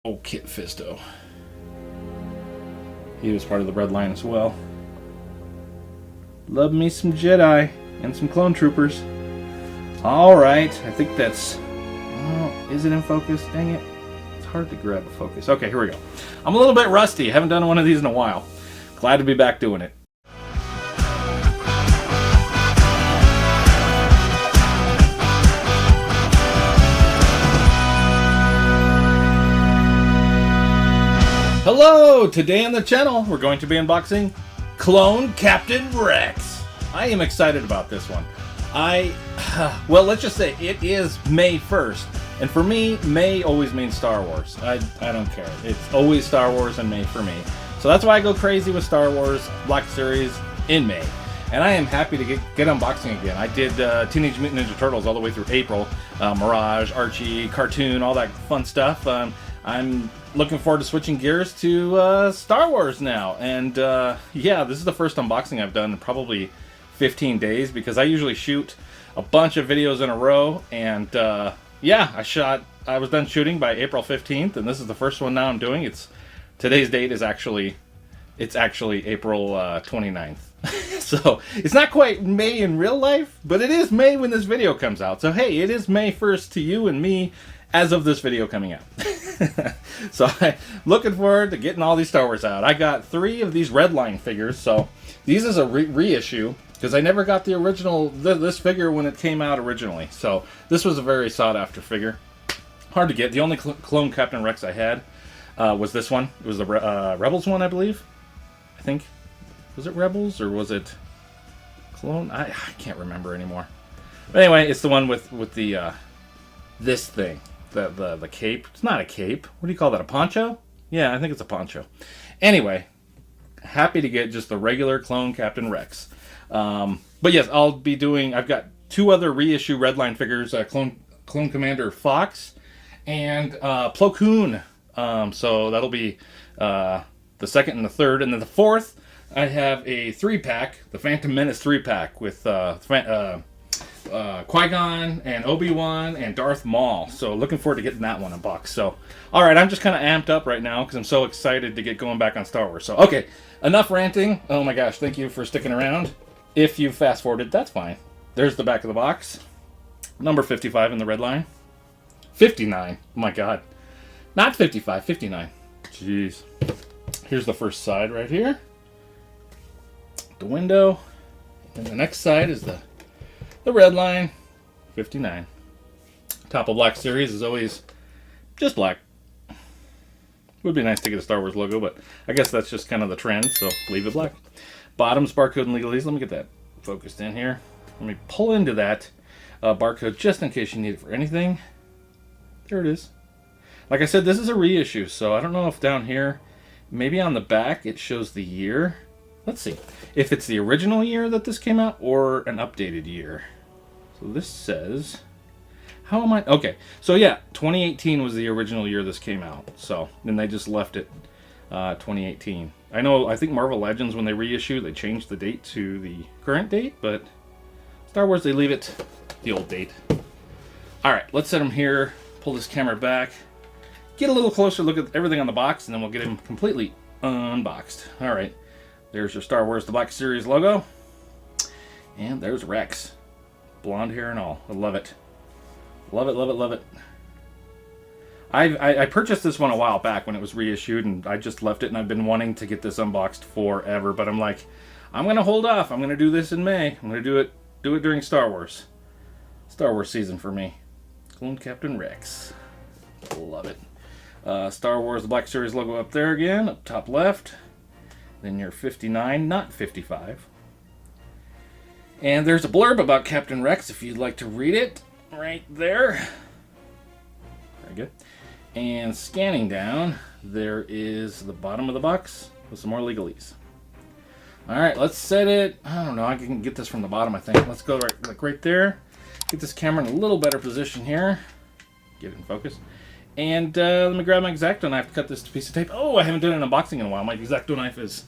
Oh, Kit Fisto. He was part of the Red Line as well. Love me some Jedi and some clone troopers. Alright, I think that's... Oh, is it in focus? Dang it. It's hard to grab a focus. Okay, here we go. I'm a little bit rusty. Haven't done one of these in a while. Glad to be back doing it. Hello! Today on the channel, we're going to be unboxing Clone Captain Rex. I am excited about this one. Well, let's just say it is May 1st. And for me, May always means Star Wars. I don't care. It's always Star Wars in May for me. So that's why I go crazy with Star Wars Black Series in May. And I am happy to get unboxing again. I did Teenage Mutant Ninja Turtles all the way through April. Mirage, Archie, Cartoon, all that fun stuff. I'm looking forward to switching gears to Star Wars now. And yeah, this is the first unboxing I've done in probably 15 days because I usually shoot a bunch of videos in a row. And yeah, I was done shooting by April 15th, and this is the first one now I'm doing. Today's date is actually April 29th. So it's not quite May in real life, but it is May when this video comes out. So hey, it is May 1st to you and me as of this video coming out. So I'm looking forward to getting all these Star Wars out. I got 3 of these Red Line figures. So these is a reissue because I never got the original, this figure when it came out originally. So this was a very sought after figure. Hard to get. The only clone Captain Rex I had was this one. It was the Rebels one, I believe. I think. Was it Rebels or was it Clone? I can't remember anymore. But anyway, it's the one with the this thing, the cape. It's not a cape. What do you call that? A poncho? Yeah, I think it's a poncho. Anyway, happy to get just the regular clone Captain Rex. But yes, I'll be doing. I've got 2 other reissue Red Line figures: clone Commander Fox and Plo Koon. So that'll be the second and the third, and then the fourth. I have a 3-pack, the Phantom Menace 3-pack with Qui-Gon and Obi-Wan and Darth Maul. So looking forward to getting that one unboxed. So, all right, I'm just kind of amped up right now because I'm so excited to get going back on Star Wars. So, okay, enough ranting. Oh my gosh, thank you for sticking around. If you fast forwarded, that's fine. There's the back of the box. Number 55 in the Red Line. 59. Oh my God. Not 55, 59. Jeez. Here's the first side right here. The window. And the next side is the Red Line. 59. Top of Black Series is always just black. Would be nice to get a Star Wars logo, but I guess that's just kind of the trend, so leave it black. Bottom's barcode and legalese. Let me get that focused in here. Let me pull into that barcode just in case you need it for anything. There it is. Like I said, this is a reissue, so I don't know if down here, maybe on the back, it shows the year. Let's see if it's the original year that this came out or an updated year. So this says, how am I? Okay, so yeah, 2018 was the original year this came out. So then they just left it 2018. I think Marvel Legends, when they reissue, they changed the date to the current date, but Star Wars, they leave it the old date. All right, let's set them here, pull this camera back, get a little closer look at everything on the box, and then we'll get him completely unboxed. All right. There's your Star Wars The Black Series logo. And there's Rex. Blonde hair and all. I love it. Love it, love it, love it. I purchased this one a while back when it was reissued, and I just left it, and I've been wanting to get this unboxed forever, but I'm like, I'm going to hold off. I'm going to do this in May. I'm going to do it during Star Wars. Star Wars season for me. Clone Captain Rex. Love it. Star Wars The Black Series logo up there again, up top left. Then your 59, not 55. And there's a blurb about Captain Rex if you'd like to read it. Right there. Very good. And scanning down, there is the bottom of the box with some more legalese. Alright, let's set it. I don't know, I can get this from the bottom, I think. Let's go right there. Get this camera in a little better position here. Get it in focus. And let me grab my X-Acto knife to cut this piece of tape. Oh, I haven't done an unboxing in a while. My X-Acto knife is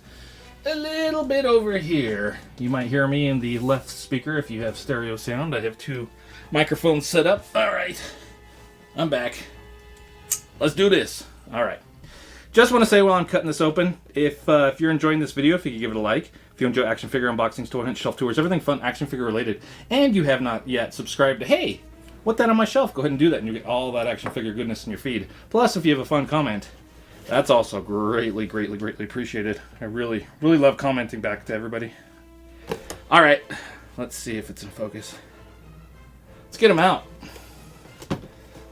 a little bit over here. You might hear me in the left speaker if you have stereo sound. I have 2 microphones set up. All right, I'm back. Let's do this. All right. Just want to say while I'm cutting this open, if you're enjoying this video, if you could give it a like. If you enjoy action figure unboxings, toy hunt, shelf tours, everything fun action figure related, and you have not yet subscribed to Hey, What That On My Shelf, go ahead and do that, and you get all that action figure goodness in your feed. Plus, if you have a fun comment, that's also greatly, greatly, greatly appreciated. I really, really love commenting back to everybody. All right, let's see if it's in focus. Let's get them out.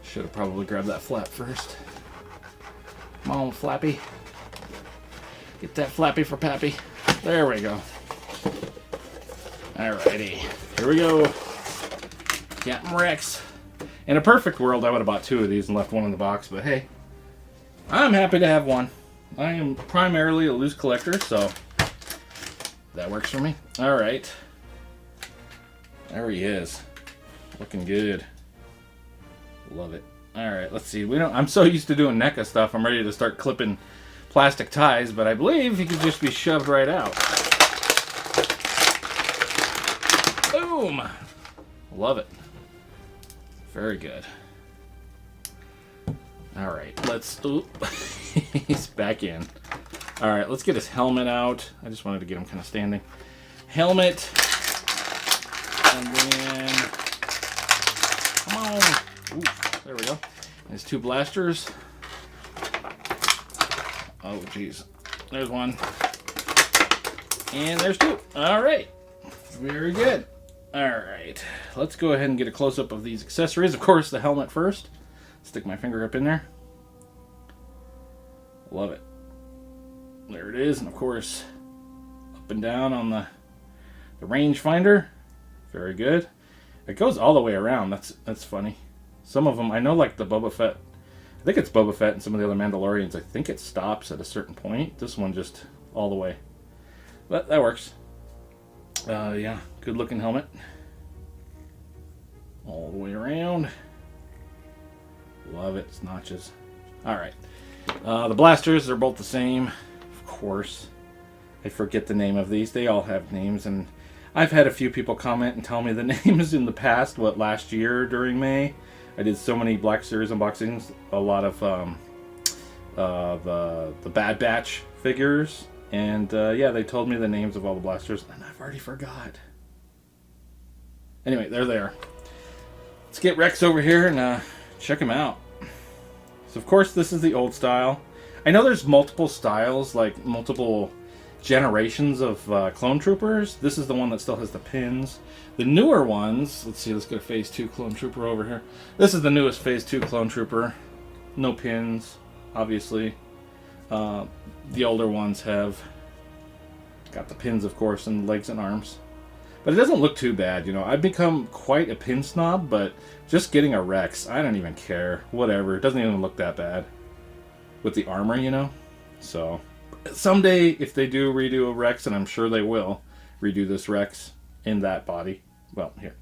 Should have probably grabbed that flap first. Come on, Flappy. Get that Flappy for Pappy. There we go. Alrighty. Here we go. Captain Rex. In a perfect world, I would have bought 2 of these and left one in the box, but hey, I'm happy to have one. I am primarily a loose collector, so that works for me. Alright. There he is. Looking good. Love it. Alright, let's see. I'm so used to doing NECA stuff, I'm ready to start clipping plastic ties, but I believe he could just be shoved right out. Boom! Love it. Very good. Alright, let's... Oop. He's back in. Alright, let's get his helmet out. I just wanted to get him kind of standing. Helmet. And then... Come on! Ooh, there we go. There's 2 blasters. Oh, geez. There's one. And there's 2. Alright. Very good. Alright. Let's go ahead and get a close-up of these accessories. Of course, the helmet first. Stick my finger up in there. Love it. There it is. And of course, up and down on the rangefinder. Very good. It goes all the way around. That's funny. Some of them, I know, like the Boba Fett. I think it's Boba Fett and some of the other Mandalorians. I think it stops at a certain point. This one just all the way. But that works. Yeah, good looking helmet. All the way around. Love it. It's notches. Alright. The blasters, they're both the same. Of course. I forget the name of these. They all have names, and I've had a few people comment and tell me the names in the past. Last year during May, I did so many Black Series unboxings. A lot of the Bad Batch figures. And yeah, they told me the names of all the blasters, and I've already forgot. Anyway, there they are. Let's get Rex over here and check him out. So of course this is the old style. I know there's multiple styles, like multiple generations of clone troopers. This is the one that still has the pins. The newer ones, let's see, let's get a phase 2 clone trooper over here. This is the newest phase 2 clone trooper. No pins, obviously. The older ones have got the pins, of course, and legs and arms. But it doesn't look too bad, you know. I've become quite a pin snob, but just getting a Rex, I don't even care. Whatever, it doesn't even look that bad. With the armor, you know. So, someday, if they do redo a Rex, and I'm sure they will, redo this Rex in that body. Well, here.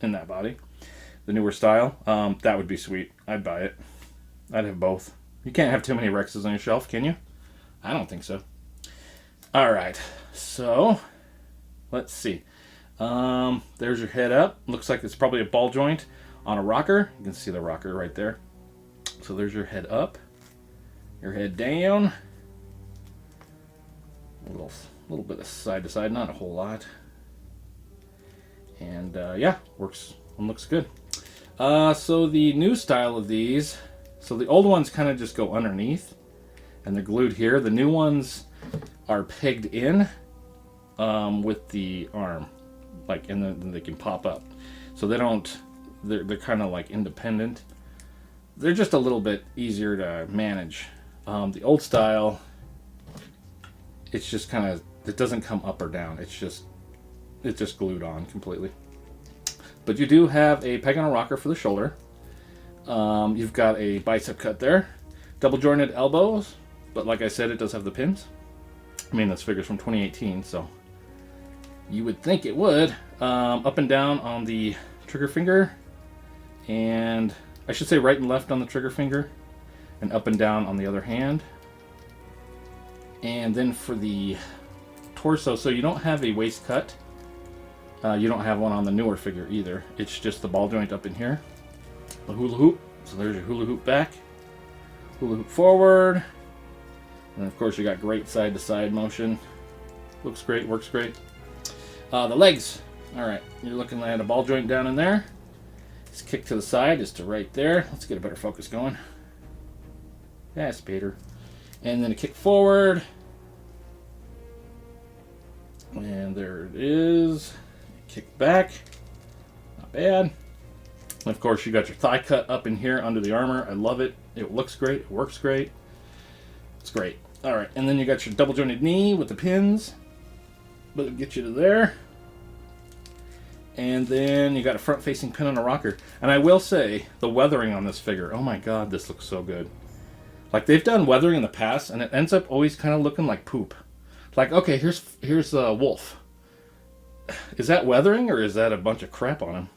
In that body. The newer style. That would be sweet. I'd buy it. I'd have both. You can't have too many Rexes on your shelf, can you? I don't think so. Alright, so let's see. There's your head up. Looks like it's probably a ball joint on a rocker. You can see the rocker right there. So there's your head up. Your head down. A little bit of side to side, not a whole lot. And yeah, works and looks good. So the new style of these, so the old ones kind of just go underneath and they're glued here. The new ones are pegged in with the arm, like, and then they can pop up. So they don't, they're kind of like independent. They're just a little bit easier to manage. The old style, it's just kind of, it doesn't come up or down. It's just glued on completely. But you do have a peg on a rocker for the shoulder. You've got a bicep cut there. Double jointed elbows, but like I said, it does have the pins. I mean, this figure's from 2018, so you would think it would. Up and down on the trigger finger, and I should say right and left on the trigger finger, and up and down on the other hand. And then for the torso, so you don't have a waist cut. You don't have one on the newer figure either. It's just the ball joint up in here. The hula hoop. So there's your hula hoop back. hula hoop forward. And of course you got great side to side motion. Looks great, works great. The legs. Alright, you're looking at a ball joint down in there. His kick to the side is to right there. Let's get a better focus going. Yes, Peter. And then a kick forward. And there it is. Kick back. Not bad. And of course you got your thigh cut up in here under the armor. I love it. It looks great. It works great. It's great. Alright, and then you got your double jointed knee with the pins. But it'll get you to there. And then you got a front-facing pin on a rocker. And I will say, the weathering on this figure, oh my god, this looks so good. Like, they've done weathering in the past, and it ends up always kind of looking like poop. Like, okay, here's Wolf. Is that weathering, or is that a bunch of crap on him?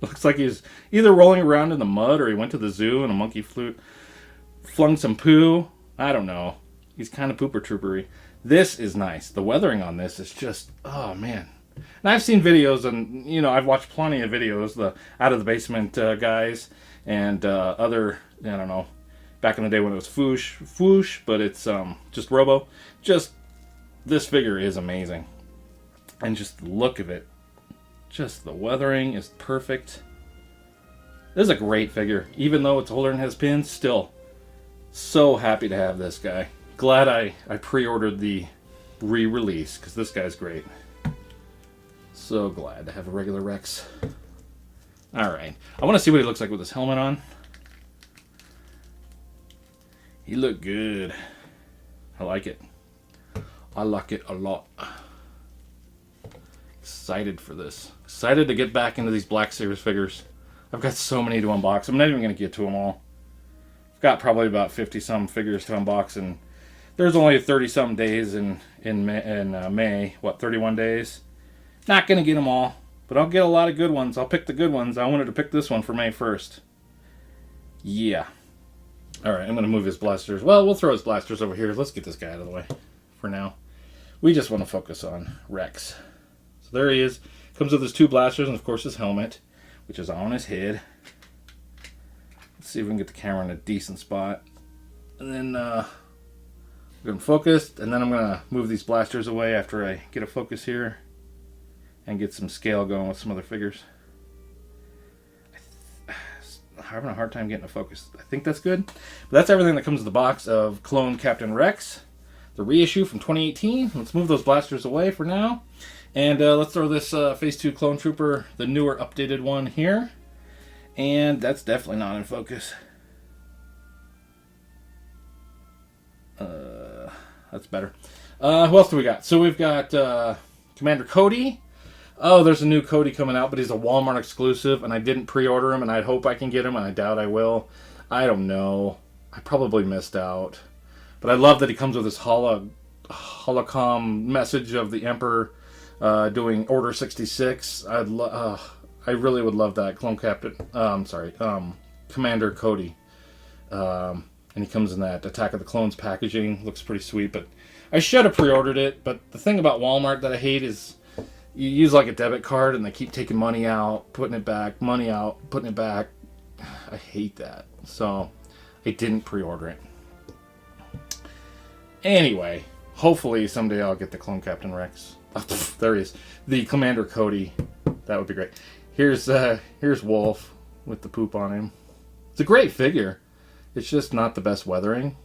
Looks like he's either rolling around in the mud, or he went to the zoo and a monkey flung some poo. I don't know. He's kind of pooper troopery. This is nice. The weathering on this is just, oh man. And I've seen videos, and you know, I've watched plenty of videos, the Out of the Basement guys, and other, I don't know, back in the day when it was Foosh, but it's just Robo. Just, this figure is amazing. And just the look of it, just the weathering is perfect. This is a great figure. Even though it's older and has pins, still so happy to have this guy. Glad I pre-ordered the re-release, because this guy's great. So glad to have a regular Rex. Alright, I want to see what he looks like with his helmet on. He looked good. I like it. I like it a lot. Excited for this. Excited to get back into these Black Series figures. I've got so many to unbox. I'm not even going to get to them all. I've got probably about 50-some figures to unbox, and there's only 30-some days in May. What, 31 days? Not going to get them all, but I'll get a lot of good ones. I'll pick the good ones. I wanted to pick this one for May 1st. Yeah. Alright, I'm going to move his blasters. Well, we'll throw his blasters over here. Let's get this guy out of the way for now. We just want to focus on Rex. So there he is. Comes with his 2 blasters and, of course, his helmet, which is on his head. Let's see if we can get the camera in a decent spot. And then, get him focused. And then I'm going to move these blasters away after I get a focus here. And get some scale going with some other figures. I'm having a hard time getting a focus. I think that's good. But that's everything that comes with the box of Clone Captain Rex. The reissue from 2018. Let's move those blasters away for now. And let's throw this Phase 2 Clone Trooper, the newer updated one here. And that's definitely not in focus. That's better. Who else do we got? So we've got Commander Cody. Oh, there's a new Cody coming out, but he's a Walmart exclusive, and I didn't pre-order him, and I hope I can get him, and I doubt I will. I don't know. I probably missed out. But I love that he comes with this holocom message of the Emperor doing Order 66. I really would love that. Commander Cody. And he comes in that Attack of the Clones packaging. Looks pretty sweet, but I should have pre-ordered it. But the thing about Walmart that I hate is you use like a debit card and they keep taking money out, putting it back, money out, putting it back. I hate that. So I didn't pre-order it. Anyway, hopefully someday I'll get the Clone Captain Rex. There he is. The Commander Cody. That would be great. Here's Wolf with the poop on him. It's a great figure. It's just not the best weathering.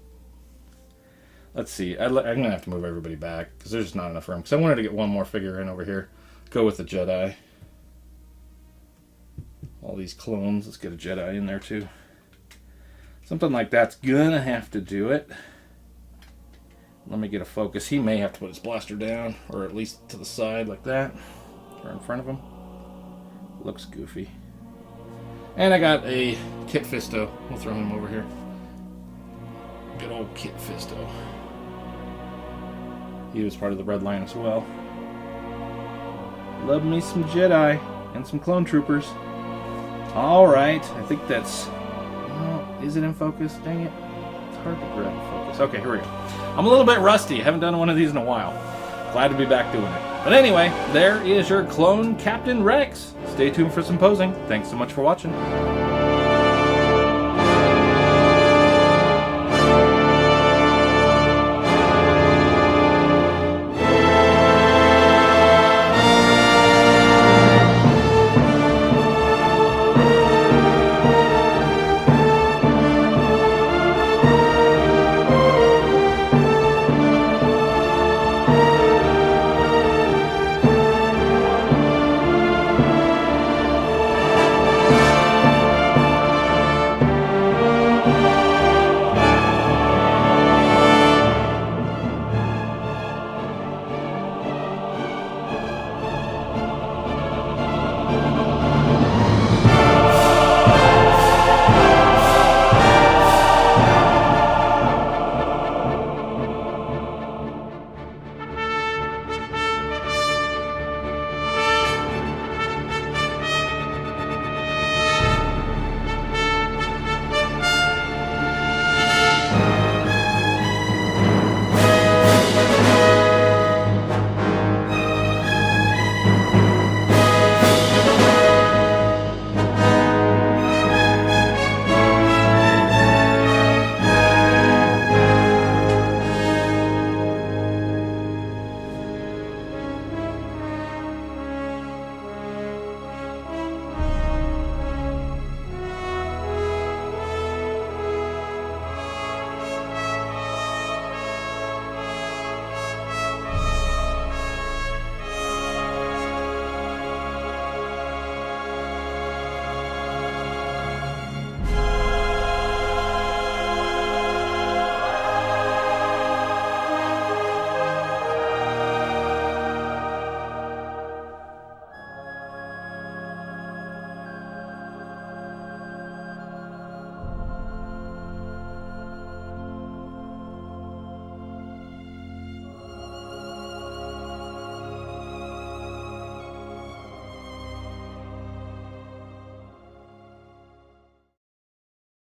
Let's see. I'm going to have to move everybody back because there's just not enough room. Because I wanted to get one more figure in over here. Go with the Jedi. All these clones. Let's get a Jedi in there too. Something like that's going to have to do it. Let me get a focus. He may have to put his blaster down, or at least to the side like that, or in front of him. Looks goofy. And I got a Kit Fisto. We'll throw him over here. Good old Kit Fisto. He was part of the Red Line as well. Love me some Jedi and some clone troopers. Alright, I think that's... Oh, is it in focus? Dang it. It's hard to grab the focus. Okay, here we go. I'm a little bit rusty. I haven't done one of these in a while. Glad to be back doing it. But anyway, there is your Clone Captain Rex. Stay tuned for some posing. Thanks so much for watching.